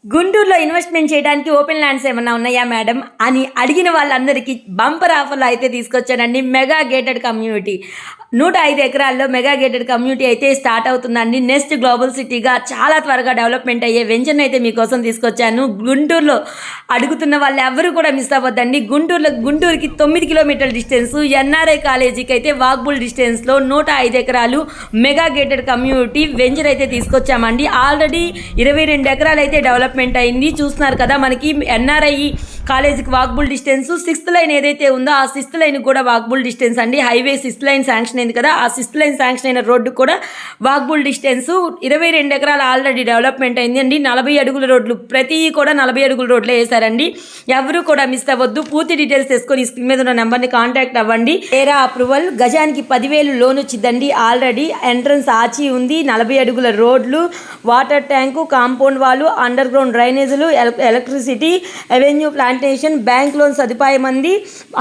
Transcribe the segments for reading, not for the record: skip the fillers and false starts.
గుంటూరులో ఇన్వెస్ట్మెంట్ చేయడానికి open lands ఏమన్నా ఉన్నాయా మేడం అని అడిగిన వాళ్ళందరికీ బంపర్ ఆఫర్లు అయితే తీసుకొచ్చానండి. మెగా గేటెడ్ కమ్యూనిటీ 105 ఎకరాల్లో మెగా గేటెడ్ కమ్యూనిటీ అయితే స్టార్ట్ అవుతుందండి. నెక్స్ట్ గ్లోబల్ సిటీగా చాలా త్వరగా డెవలప్మెంట్ అయ్యే వెంచర్ని అయితే మీకోసం తీసుకొచ్చాను. గుంటూరులో అడుగుతున్న వాళ్ళు ఎవరు కూడా మిస్ అవ్వద్దండి. గుంటూరుకి 9 కిలోమీటర్ల డిస్టెన్స్, ఎన్ఆర్ఐ కాలేజీకి అయితే వాక్బుల్ డిస్టెన్స్లో 105 ఎకరాలు మెగా గేటెడ్ కమ్యూనిటీ వెంచర్ అయితే తీసుకొచ్చామండి. ఆల్రెడీ 22 ఎకరాలు అయితే డెవలప్మెంట్ అయింది. చూస్తున్నారు కదా, మనకి ఎన్ఆర్ఐ కాలేజీకి వాక్బుల్ డిస్టెన్స్, 6th లైన్ ఏదైతే ఉందో ఆ 6th లైన్ కూడా వాక్బుల్ డిస్టెన్స్ అండి. హైవే 6th లైన్ శాంక్షన్ అయింది కదా, ఆ 6th లైన్ శాంక్షన్ అయిన రోడ్డు కూడా వాక్బుల్ డిస్టెన్స్. 22 ఎకరాలు ఆల్రెడీ డెవలప్మెంట్ అయింది అండి. 40 అడుగుల రోడ్లు, ప్రతి కూడా 40 అడుగుల రోడ్లే వేశారండి. ఎవరు కూడా మిస్ అవ్వద్దు. పూర్తి డీటెయిల్స్ తీసుకొని స్క్రీన్ మీద ఉన్న నెంబర్ని కాంటాక్ట్ అవ్వండి. ఏరా అప్రూవల్, గజానికి 10,000 లోన్ వచ్చిందండి. ఆల్రెడీ ఎంట్రన్స్ ఆచి ఉంది, 40 అడుగుల రోడ్లు, వాటర్ ట్యాంకు, కాంపౌండ్ వాళ్ళు, అండర్ గ్రౌండ్ డ్రైనేజీలు, electricity, avenue plantation, bank loan సదుపాయం అంది.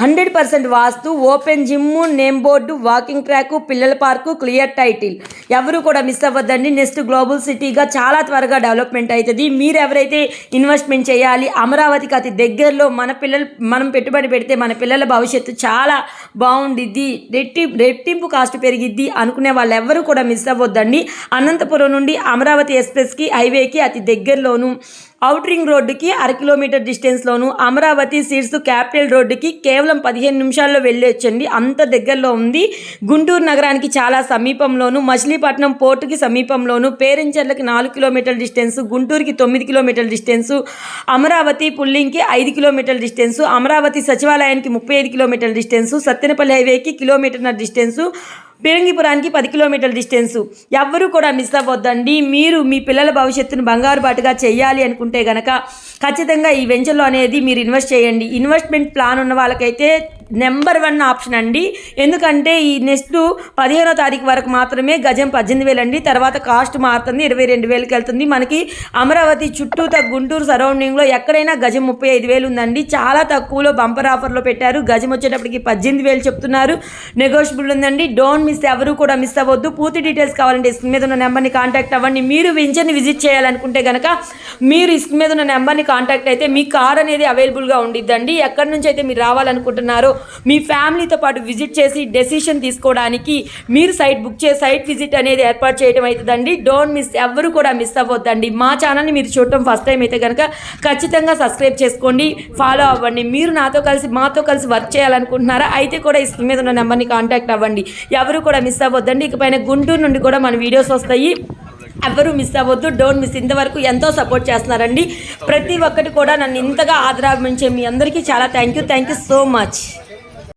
100% vastu, open gym, name board, walking track, పిల్లల పార్కు, క్లియర్ టైటిల్. ఎవరు కూడా మిస్ అవ్వద్దండి. నెక్స్ట్ గ్లోబల్ సిటీగా చాలా త్వరగా డెవలప్మెంట్ అవుతుంది. మీరు ఎవరైతే ఇన్వెస్ట్మెంట్ చేయాలి, అమరావతికి అతి దగ్గరలో మనం పెట్టుబడి పెడితే మన పిల్లల భవిష్యత్తు చాలా బాగుండిద్ది, రెట్టింపు కాస్ట్ పెరిగిద్ది అనుకునే వాళ్ళు ఎవరు కూడా మిస్ అవ్వద్దండి. అనంతపురం నుండి అమరావతి ఎక్స్ప్రెస్కి హైవేకి అతి దగ్గరలోను, అవుట్ రింగ్ రోడ్డుకి 1/2 కిలోమీటర్ డిస్టెన్స్లోను, అమరావతి సీట్స్ క్యాపిటల్ రోడ్డుకి కేవలం 15 నిమిషాల్లో వెళ్ళొచ్చండి, అంత దగ్గరలో ఉంది. గుంటూరు నగరానికి చాలా సమీపంలోను, మచిలీపట్నం పోర్టుకి సమీపంలోను, పేరంచెర్లకి 4 కిలోమీటర్ల డిస్టెన్స్, గుంటూరుకి 9 కిలోమీటర్ల డిస్టెన్స్, అమరావతి పుల్లింగ్కి 5 కిలోమీటర్ల డిస్టెన్స్, అమరావతి సచివాలయానికి 35 కిలోమీటర్ల డిస్టెన్స్, సత్తెనపల్లి హైవేకి కిలోమీటర్ల డిస్టెన్సు, పిరంగిపురానికి 10 కిలోమీటర్ల డిస్టెన్సు. ఎవ్వరూ కూడా మిస్ అవ్వద్దండి. మీరు మీ పిల్లల భవిష్యత్తును బంగారు బాటుగా చేయాలి అనుకుంటే గనక ఖచ్చితంగా ఈ వెంచర్లో అనేది మీరు ఇన్వెస్ట్ చేయండి. ఇన్వెస్ట్మెంట్ ప్లాన్ ఉన్న వాళ్ళకైతే నెంబర్ 1 ఆప్షన్ అండి. ఎందుకంటే ఈ నెక్స్ట్ 15వ తారీఖు వరకు మాత్రమే గజం 18,000 అండి. తర్వాత కాస్ట్ మారుతుంది, 22,000కి వెళ్తుంది. మనకి అమరావతి చుట్టూత గుంటూరు సరౌండింగ్లో ఎక్కడైనా గజం 35,000 ఉందండి. చాలా తక్కువలో బంపర్ ఆఫర్లో పెట్టారు. గజం వచ్చేటప్పటికి 18,000 చెప్తున్నారు. నెగోషియబుల్ ఉందండి. డోంట్ మిస్, ఎవరు కూడా మిస్ అవ్వద్దు. పూర్తి డీటెయిల్స్ కావాలంటే స్క్రీన్ మీద ఉన్న నెంబర్ని కాంటాక్ట్ అవ్వండి. మీరు వెంచర్ని విజిట్ చేయాలనుకుంటే కనుక మీరు స్క్రీన్ మీద ఉన్న నెంబర్ని కాంటాక్ట్ అయితే మీ కార్ అనేది అవైలబుల్గా ఉండిద్దండి. ఎక్కడి నుంచి అయితే మీరు రావాలనుకుంటున్నారో మీ ఫ్యామిలీతో పాటు విజిట్ చేసి డెసిషన్ తీసుకోవడానికి మీరు సైట్ బుక్ చేసి సైట్ విజిట్ అనేది ఏర్పాటు చేయడం అవుతుందండి. డోంట్ మిస్, ఎవరు కూడా మిస్ అవ్వద్దండి. మా ఛానల్ని మీరు చూడటం ఫస్ట్ టైం అయితే కనుక ఖచ్చితంగా సబ్స్క్రైబ్ చేసుకోండి, ఫాలో అవ్వండి. మీరు మాతో కలిసి వర్క్ చేయాలనుకుంటున్నారా అయితే కూడా ఈ స్క్రీన్ మీద ఉన్న నెంబర్ని కాంటాక్ట్ అవ్వండి. ఎవరు కూడా మిస్ అవ్వద్దండి. ఇకపైన గుంటూరు నుండి కూడా మన వీడియోస్ వస్తాయి. ఎవరు మిస్ అవ్వద్దు. Don't miss. ఇంతవరకు ఎంతో సపోర్ట్ చేస్తున్నారండి. ప్రతి ఒక్కటి కూడా నన్ను ఇంతగా ఆదరాభించే మీ అందరికీ చాలా థ్యాంక్ యూ సో మచ్.